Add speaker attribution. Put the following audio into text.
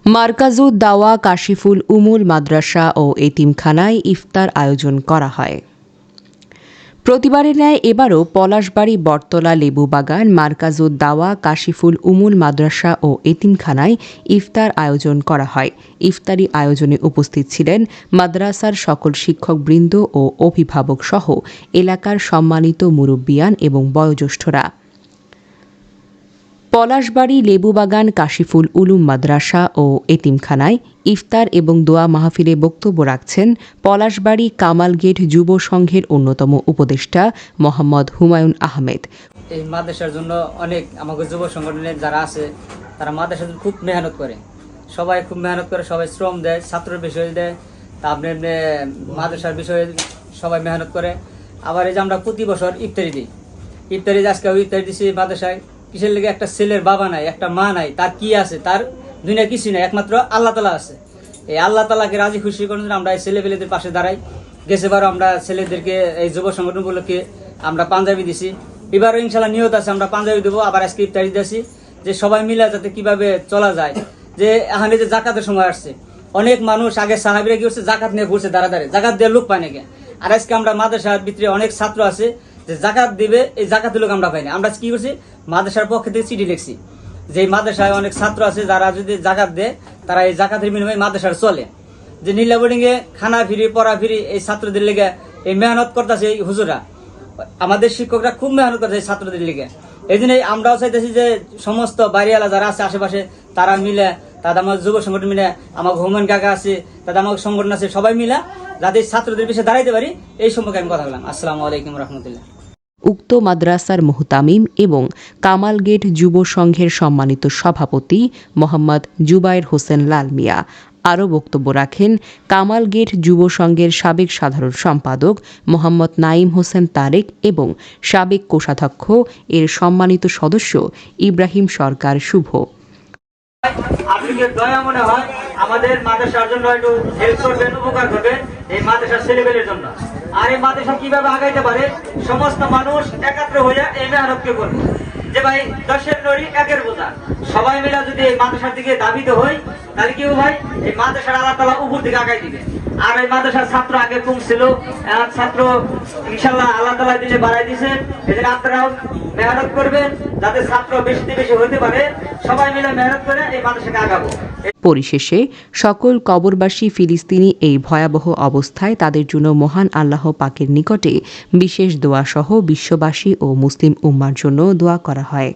Speaker 1: মারকাজুদ দাওয়া কাশিফুল উমুল মাদ্রাসা ও এতিমখানায় ইফতার আয়োজন করা হয়। প্রতিবারের ন্যায় এবারও পলাশবাড়ী বটতলা লেবুবাগান মারকাজুদ দাওয়া কাশিফুল উমুল মাদ্রাসা ও এতিমখানায় ইফতার আয়োজন করা হয়। ইফতারি আয়োজনে উপস্থিত ছিলেন মাদ্রাসার সকল শিক্ষকবৃন্দ ও অভিভাবক সহ এলাকার সম্মানিত মুরব্বিয়ান এবং বয়োজ্যেষ্ঠরা। পলাশবাড়ী লেবুবাগান কাশিফুল উলুম মাদ্রাসা ও এতিমখানায় ইফতার এবং দোয়া মাহফিলে বক্তব্য রাখছেন পলাশবাড়ী কামাল গেট যুব সংঘের অন্যতম উপদেষ্টা মোহাম্মদ হুমায়ুন আহমেদ।
Speaker 2: এই মাদ্রাসার জন্য অনেক আমাদের যুব সংগঠনের যারা আছে তারা মাদ্রাসার জন্য খুব মেহনত করে, সবাই খুব মেহনত করে, সবাই শ্রম দেয়, ছাত্রের বিষয় দেয়, তা আপনি মাদ্রাসার বিষয়ে সবাই মেহনত করে। আবার এই যে আমরা প্রতি বছর ইফতারি দিই, ইফতারি আজকে ইফতারি দিচ্ছি মাদ্রাসায়। কিসের লেগে? একটা ছেলের বাবা নাই, একটা মা নাই, তার কি আছে? তার দুনিয়া কিছু নাই, একমাত্র আল্লাহ তালা আছে। এই আল্লাহ তালাকে রাজি খুশি করার জন্য আমরা এই ছেলেপেলেদের পাশে দাঁড়াই। গেছেবারও আমরা ছেলেদেরকে এই যুব সংগঠন উপলক্ষে আমরা পাঞ্জাবি দিছি, এবারও ইনশাল্লাহ নিয়ত আছে আমরা পাঞ্জাবি দেবো। আবার আজকে ইফতারি দিয়েছি যে সবাই মিলে যাতে কিভাবে চলা যায়। যে এখানে যে জাকাতের সময় আসছে, অনেক মানুষ আগে সাহাবিরা কি করছে, জাকাত নিয়ে ঘুরছে দাঁড়ায়, জাকাত দেওয়ার লোক পায় নাকি। আর আজকে আমরা মাদ্রাসার ভিতরে অনেক ছাত্র আছে যে জাকাত দিবে, এই জাকাতের লোক আমরা পাইনি। আমরা কি করছি, মাদ্রাসার পক্ষ থেকে চিঠি লিখছি যে মাদ্রাসায় অনেক ছাত্র আছে যারা যদি জাকাত দেয় তারা এই জাকাতের বিনিময়ে মাদ্রাসার চলে। যে নীলা বোর্ডিং এ খানা ফিরি পড়া ফিরি এই ছাত্রদের লেগে এই মেহনত করতেছে এই হুজুরা, আমাদের শিক্ষকরা খুব মেহনত করতেছে এই ছাত্রদের লেগে। এই জন্য আমরাও চাইতেছি যে সমস্ত বাড়িওয়ালা যারা আছে আশেপাশে তারা মিলে, তাদের আমার যুব সংগঠন মিলে, আমার হুমায়ুন কাকা আছে, তাদের আমার সংগঠন আছে, সবাই মিলে যাতে ছাত্রদের পিছিয়ে দাঁড়াইতে পারি এই সম্পর্কে আমি কথা বললাম। আসসালামু আলাইকুম রহমতুল্লাহ।
Speaker 1: উক্ত মাদ্রাসার মুহতামিম এবং কামাল গেট যুব সংঘের সম্মানিত সভাপতি মোহাম্মদ জুবায়ের হোসেন লাল মিয়া। আরও বক্তব্য রাখেন কামাল গেট যুব সংঘের সাবেক সাধারণ সম্পাদক মোহাম্মদ নাইম হোসেন তারেক এবং সাবেক কোষাধ্যক্ষ এর সম্মানিত সদস্য ইব্রাহিম সরকার শুভ।
Speaker 2: আপনাদের দয়া মনে হয় আমাদের মাদ্রাসার জন্য একটু হেল্প করবেন, উপকার করবেন এই মাদ্রাসার ছেলেমেয়েদের জন্য। আর এই মাদ্রাসা কিভাবে আগাইতে পারে সমস্ত মানুষ একাত্র হয়ে এই মেহনতকে করবে যে ভাই 10-এর নড়ি 1-এর বোঝা, সবাই মিলে যদি এই মাদ্রাসার দিকে দাবিত হই তাহলে কি ভাই এই মাদ্রাসার আল্লাহ তাআলা উপর দিকে আগাই দিবে। আর এই মাদ্রাসার ছাত্র আগে কম ছিল, ছাত্র ইনশাআল্লাহ আল্লাহ তাআলা দিলে বাড়াই দিয়েছে। এদের আপনারাও মেহনত করবেন যাতে ছাত্র বেশি বেশি হতে পারে, সবাই মিলে মেহনত করে এই মাদ্রাসাকে আগাবো।
Speaker 1: পরিশেষে সকল কবরবাসী ফিলিস্তিনি এই ভয়াবহ অবস্থায় তাদের জন্য মহান আল্লাহ পাকের নিকটে বিশেষ দোয়া সহ বিশ্ববাসী ও মুসলিম উম্মার জন্য দোয়া করা হয়।